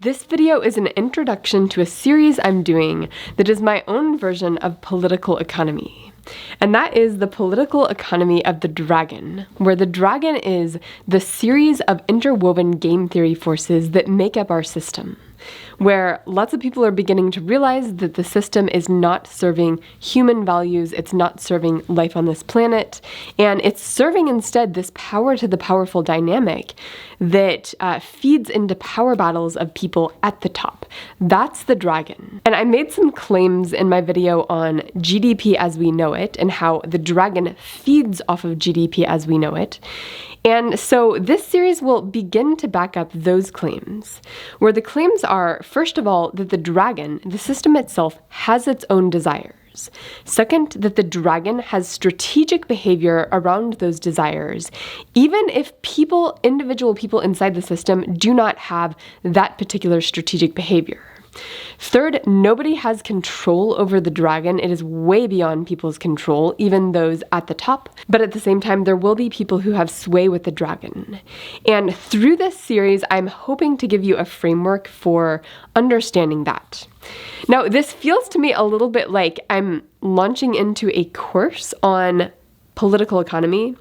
This video is an introduction to a series I'm doing that is my own version of political economy. And that is the political economy of the dragon, where the dragon is the series of interwoven game theory forces that make up our system, where lots of people are beginning to realize that the system is not serving human values, it's not serving life on this planet, and it's serving instead this power to the powerful dynamic that feeds into power battles of people at the top. That's the dragon. And I made some claims in my video on GDP as we know it, and how the dragon feeds off of GDP as we know it. And so this series will begin to back up those claims, where the claims are, first of all, that the dragon, the system itself, has its own desires. Second, that the dragon has strategic behavior around those desires, even if individual people inside the system do not have that particular strategic behavior. Third, nobody has control over the dragon. It is way beyond people's control, even those at the top. But at the same time, there will be people who have sway with the dragon. And through this series, I'm hoping to give you a framework for understanding that. Now, this feels to me a little bit like I'm launching into a course on political economy,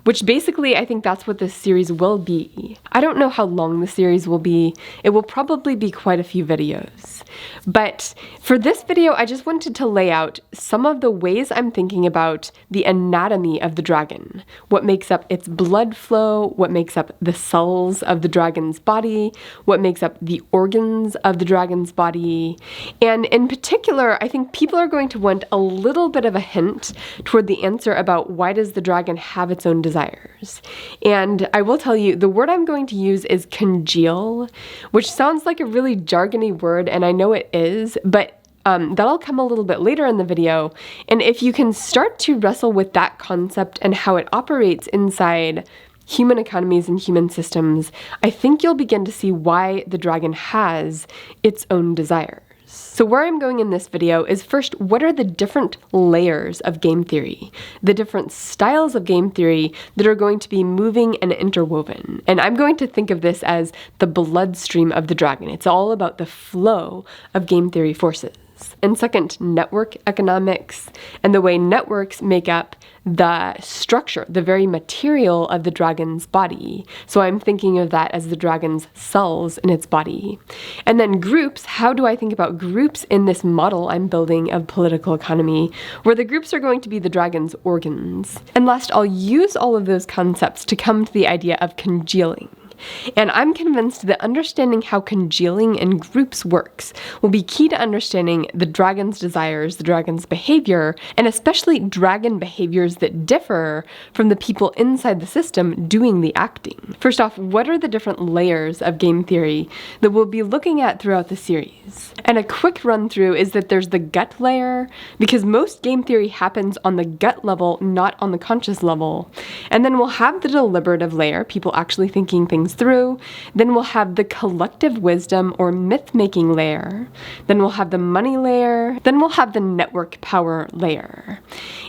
which basically I think that's what this series will be. I don't know how long the series will be. It will probably be quite a few videos. But for this video, I just wanted to lay out some of the ways I'm thinking about the anatomy of the dragon, what makes up its blood flow, what makes up the cells of the dragon's body, what makes up the organs of the dragon's body. And in particular, I think people are going to want a little bit of a hint toward the answer about why does the dragon have its own desires. And I will tell you, the word I'm going to use is congeal, which sounds like a really jargony word, and I know it is, but that'll come a little bit later in the video. And if you can start to wrestle with that concept and how it operates inside human economies and human systems, I think you'll begin to see why the dragon has its own desires. So where I'm going in this video is first, what are the different layers of game theory, the different styles of game theory that are going to be moving and interwoven? And I'm going to think of this as the bloodstream of the dragon. It's all about the flow of game theory forces. And second, network economics and the way networks make up the structure, the very material of the dragon's body. So I'm thinking of that as the dragon's cells in its body. And then groups, how do I think about groups in this model I'm building of political economy, where the groups are going to be the dragon's organs. And last, I'll use all of those concepts to come to the idea of congealing. And I'm convinced that understanding how congealing in groups works will be key to understanding the dragon's desires, the dragon's behavior, and especially dragon behaviors that differ from the people inside the system doing the acting. First off, what are the different layers of game theory that we'll be looking at throughout the series? And a quick run through is that there's the gut layer, because most game theory happens on the gut level, not on the conscious level. And then we'll have the deliberative layer, people actually thinking things through. Then we'll have the collective wisdom or myth-making layer. Then we'll have the money layer. Then we'll have the network power layer.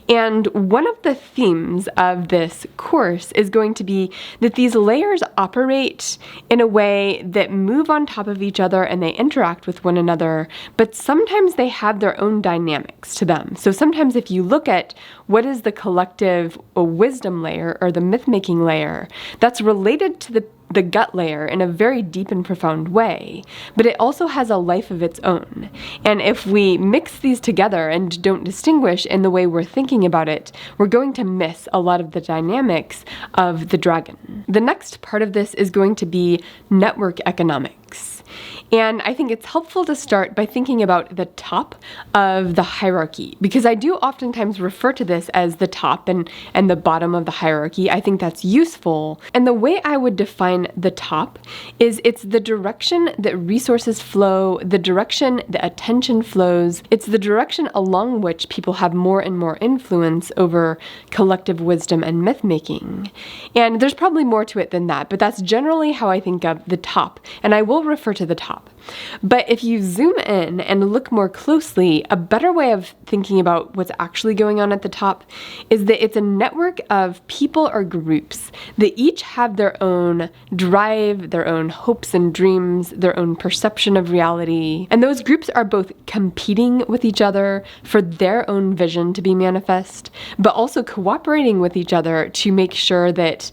And one of the themes of this course is going to be that these layers operate in a way that move on top of each other and they interact with one another, but sometimes they have their own dynamics to them. So sometimes if you look at what is the collective wisdom layer or the myth-making layer, that's related to the gut layer in a very deep and profound way, but it also has a life of its own. And if we mix these together and don't distinguish in the way we're thinking about it, we're going to miss a lot of the dynamics of the dragon. The next part of this is going to be network economics. And I think it's helpful to start by thinking about the top of the hierarchy, because I do oftentimes refer to this as the top and the bottom of the hierarchy. I think that's useful. And the way I would define the top is it's the direction that resources flow, the direction that attention flows. It's the direction along which people have more and more influence over collective wisdom and myth making. And there's probably more to it than that, but that's generally how I think of the top. And I will refer to the top. top. But if you zoom in and look more closely, a better way of thinking about what's actually going on at the top is that it's a network of people or groups that each have their own drive, their own hopes and dreams, their own perception of reality. And those groups are both competing with each other for their own vision to be manifest, but also cooperating with each other to make sure that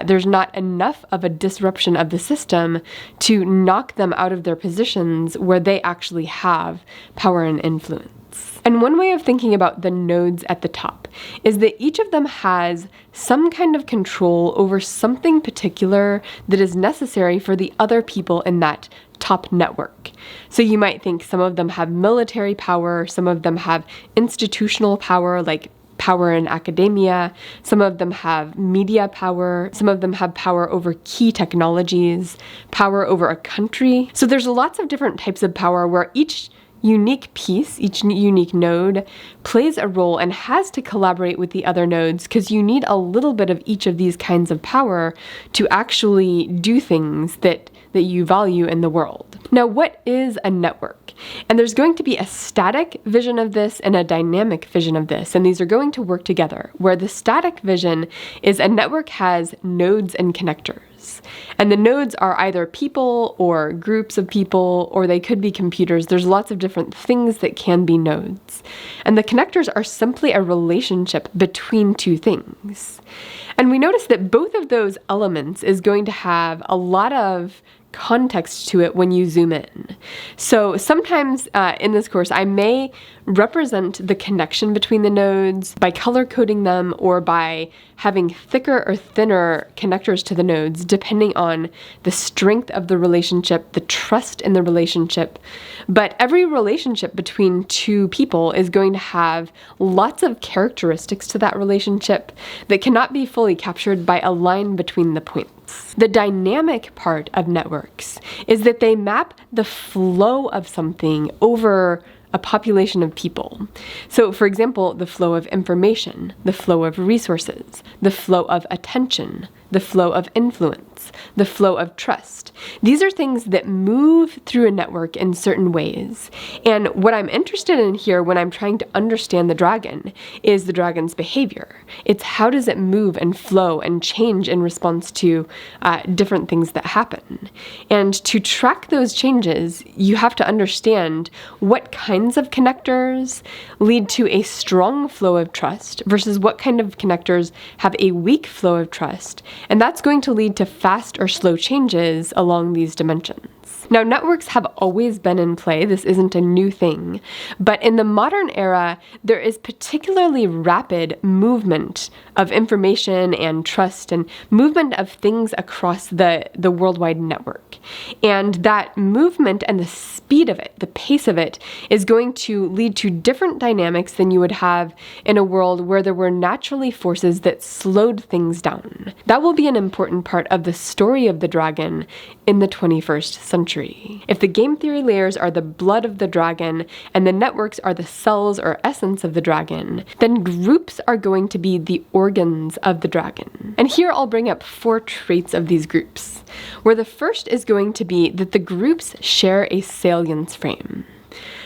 there's not enough of a disruption of the system to knock them out of their positions where they actually have power and influence. And one way of thinking about the nodes at the top is that each of them has some kind of control over something particular that is necessary for the other people in that top network. So you might think some of them have military power, some of them have institutional power, like power in academia, some of them have media power, some of them have power over key technologies, power over a country. So there's lots of different types of power where each unique piece, each unique node plays a role and has to collaborate with the other nodes because you need a little bit of each of these kinds of power to actually do things that you value in the world. Now, what is a network? And there's going to be a static vision of this and a dynamic vision of this, and these are going to work together, where the static vision is a network has nodes and connectors. And the nodes are either people or groups of people, or they could be computers. There's lots of different things that can be nodes. And the connectors are simply a relationship between two things. And we notice that both of those elements is going to have a lot of context to it when you zoom in. So sometimes in this course, I may represent the connection between the nodes by color coding them or by having thicker or thinner connectors to the nodes, depending on the strength of the relationship, the trust in the relationship. But every relationship between two people is going to have lots of characteristics to that relationship that cannot be fully captured by a line between the points. The dynamic part of networks is that they map the flow of something over a population of people. So, for example, the flow of information, the flow of resources, the flow of attention, the flow of influence, the flow of trust. These are things that move through a network in certain ways. And what I'm interested in here when I'm trying to understand the dragon is the dragon's behavior. It's how does it move and flow and change in response to different things that happen. And to track those changes, you have to understand what kinds of connectors lead to a strong flow of trust versus what kind of connectors have a weak flow of trust. And that's going to lead to fast or slow changes along these dimensions. Now, networks have always been in play. This isn't a new thing. But in the modern era, there is particularly rapid movement of information and trust and movement of things across the worldwide network. And that movement and the speed of it, the pace of it, is going to lead to different dynamics than you would have in a world where there were naturally forces that slowed things down. That will be an important part of the story of the dragon in the 21st century. If the game theory layers are the blood of the dragon and the networks are the cells or essence of the dragon, then groups are going to be the organs of the dragon. And here I'll bring up 4 traits of these groups, where the first is going to be that the groups share a salience frame.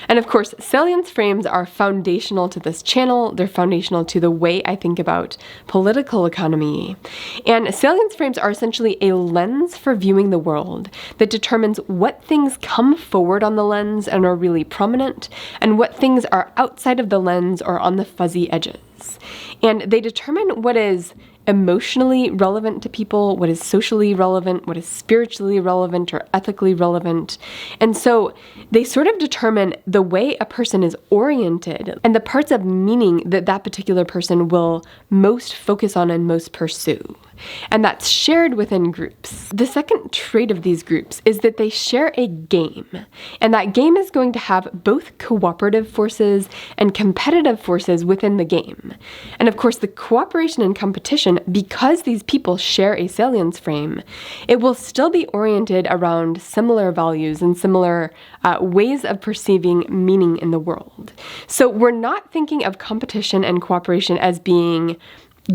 And of course, salience frames are foundational to this channel. They're foundational to the way I think about political economy. And salience frames are essentially a lens for viewing the world that determines what things come forward on the lens and are really prominent, and what things are outside of the lens or on the fuzzy edges. And they determine what is emotionally relevant to people, what is socially relevant, what is spiritually relevant or ethically relevant. And so they sort of determine the way a person is oriented and the parts of meaning that that particular person will most focus on and most pursue. And that's shared within groups. The second trait of these groups is that they share a game. And that game is going to have both cooperative forces and competitive forces within the game. And of course, the cooperation and competition, because these people share a salience frame, it will still be oriented around similar values and similar ways of perceiving meaning in the world. So we're not thinking of competition and cooperation as being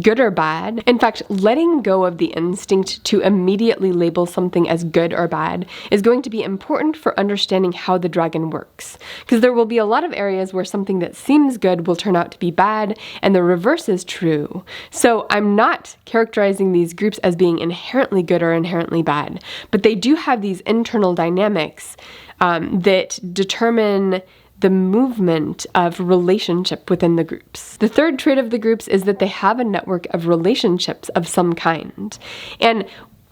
good or bad. In fact, letting go of the instinct to immediately label something as good or bad is going to be important for understanding how the dragon works. Because there will be a lot of areas where something that seems good will turn out to be bad, and the reverse is true. So I'm not characterizing these groups as being inherently good or inherently bad, but they do have these internal dynamics that determine the movement of relationship within the groups. The third trait of the groups is that they have a network of relationships of some kind. And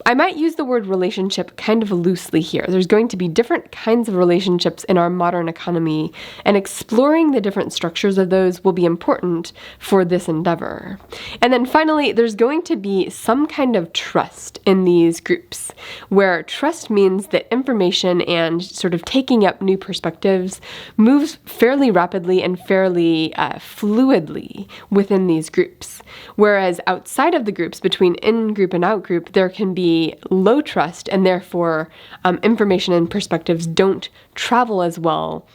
I might use the word relationship kind of loosely here. There's going to be different kinds of relationships in our modern economy, and exploring the different structures of those will be important for this endeavor. And then finally, there's going to be some kind of trust in these groups, where trust means that information and sort of taking up new perspectives moves fairly rapidly and fairly fluidly within these groups. Whereas outside of the groups, between in-group and out-group, there can be low trust, and therefore information and perspectives don't travel as well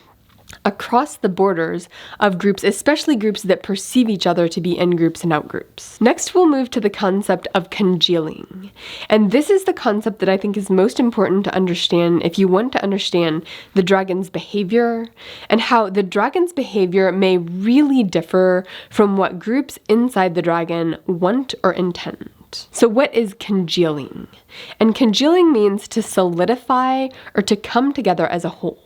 across the borders of groups, especially groups that perceive each other to be in groups and out groups. Next, we'll move to the concept of congealing. And this is the concept that I think is most important to understand if you want to understand the dragon's behavior, and how the dragon's behavior may really differ from what groups inside the dragon want or intend. So what is congealing? And congealing means to solidify or to come together as a whole.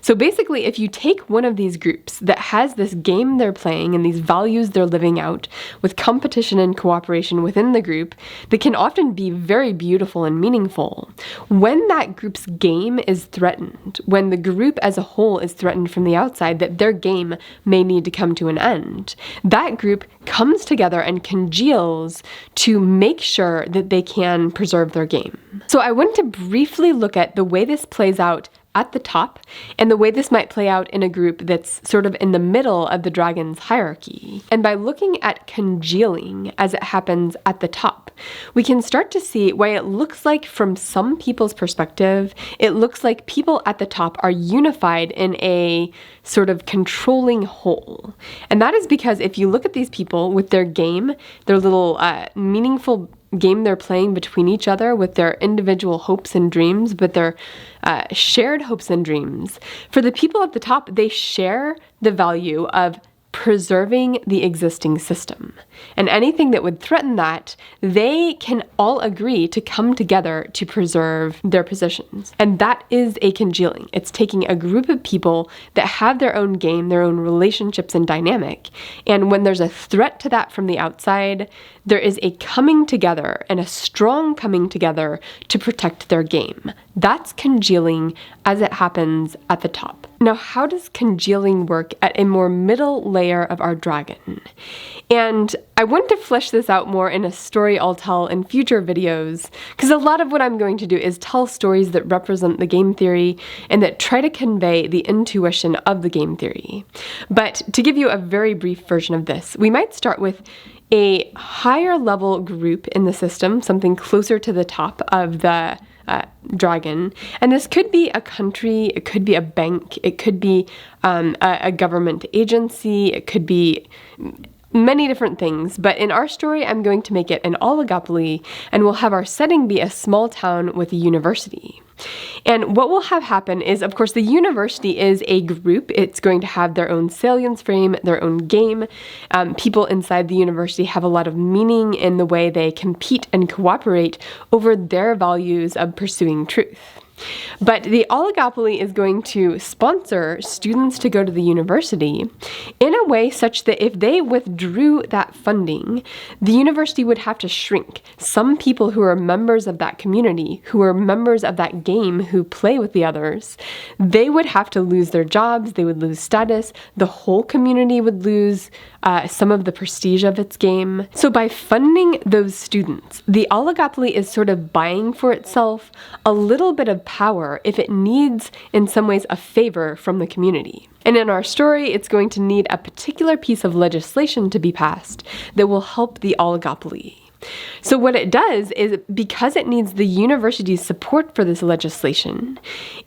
So basically, if you take one of these groups that has this game they're playing and these values they're living out with competition and cooperation within the group that can often be very beautiful and meaningful, when that group's game is threatened, when the group as a whole is threatened from the outside that their game may need to come to an end, that group comes together and congeals to make sure that they can preserve their game. So I want to briefly look at the way this plays out at the top, and the way this might play out in a group that's sort of in the middle of the dragon's hierarchy. And by looking at congealing as it happens at the top, we can start to see why it looks like, from some people's perspective, it looks like people at the top are unified in a sort of controlling whole. And that is because if you look at these people with their game, their little meaningful game they're playing between each other with their individual hopes and dreams, but their shared hopes and dreams. For the people at the top, they share the value of preserving the existing system. And anything that would threaten that, they can all agree to come together to preserve their positions. And that is a congealing. It's taking a group of people that have their own game, their own relationships and dynamic. And when there's a threat to that from the outside, there is a coming together, and a strong coming together to protect their game. That's congealing as it happens at the top. Now, how does congealing work at a more middle layer of our dragon? And I want to flesh this out more in a story I'll tell in future videos, because a lot of what I'm going to do is tell stories that represent the game theory and that try to convey the intuition of the game theory. But to give you a very brief version of this, we might start with a higher level group in the system, something closer to the top of the dragon. And this could be a country, it could be a bank, it could be a government agency, it could be many different things. But in our story, I'm going to make it an oligopoly, and we'll have our setting be a small town with a university. And what will have happen is, of course, the university is a group. It's going to have their own salience frame, their own game. People inside the university have a lot of meaning in the way they compete and cooperate over their values of pursuing truth. But the oligopoly is going to sponsor students to go to the university in a way such that if they withdrew that funding, the university would have to shrink. Some people who are members of that community, who are members of that game, who play with the others, they would have to lose their jobs, they would lose status, the whole community would lose some of the prestige of its game. So by funding those students, the oligopoly is sort of buying for itself a little bit of power if it needs, in some ways, a favor from the community. And in our story, it's going to need a particular piece of legislation to be passed that will help the oligopoly. So what it does is, because it needs the university's support for this legislation,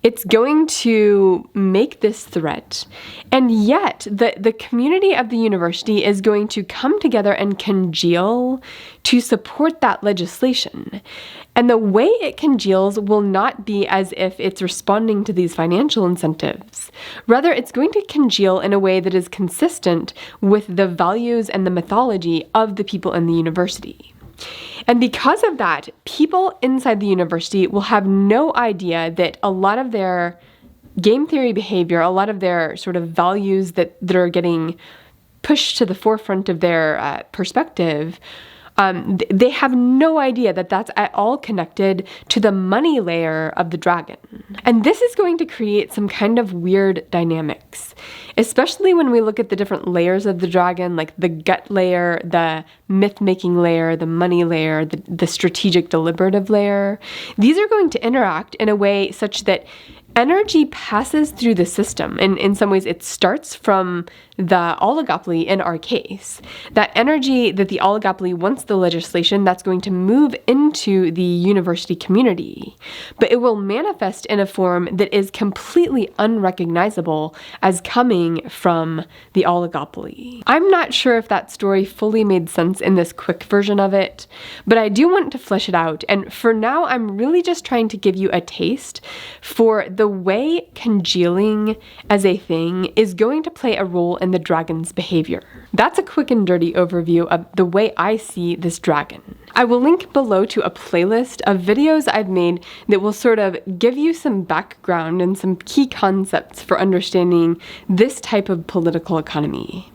it's going to make this threat. And yet the community of the university is going to come together and congeal to support that legislation. And the way it congeals will not be as if it's responding to these financial incentives. Rather, it's going to congeal in a way that is consistent with the values and the mythology of the people in the university. And because of that, people inside the university will have no idea that a lot of their game theory behavior, a lot of their sort of values that are getting pushed to the forefront of their perspective, they have no idea that that's at all connected to the money layer of the dragon. And this is going to create some kind of weird dynamics, especially when we look at the different layers of the dragon, like the gut layer, the myth-making layer, the money layer, the strategic deliberative layer. These are going to interact in a way such that energy passes through the system. And in some ways, it starts from the oligopoly in our case. That energy that the oligopoly wants the legislation, that's going to move into the university community. But it will manifest in a form that is completely unrecognizable as coming from the oligopoly. I'm not sure if that story fully made sense in this quick version of it, but I do want to flesh it out. And for now, I'm really just trying to give you a taste for the way congealing as a thing is going to play a role in the dragon's behavior. That's a quick and dirty overview of the way I see this dragon. I will link below to a playlist of videos I've made that will sort of give you some background and some key concepts for understanding this type of political economy.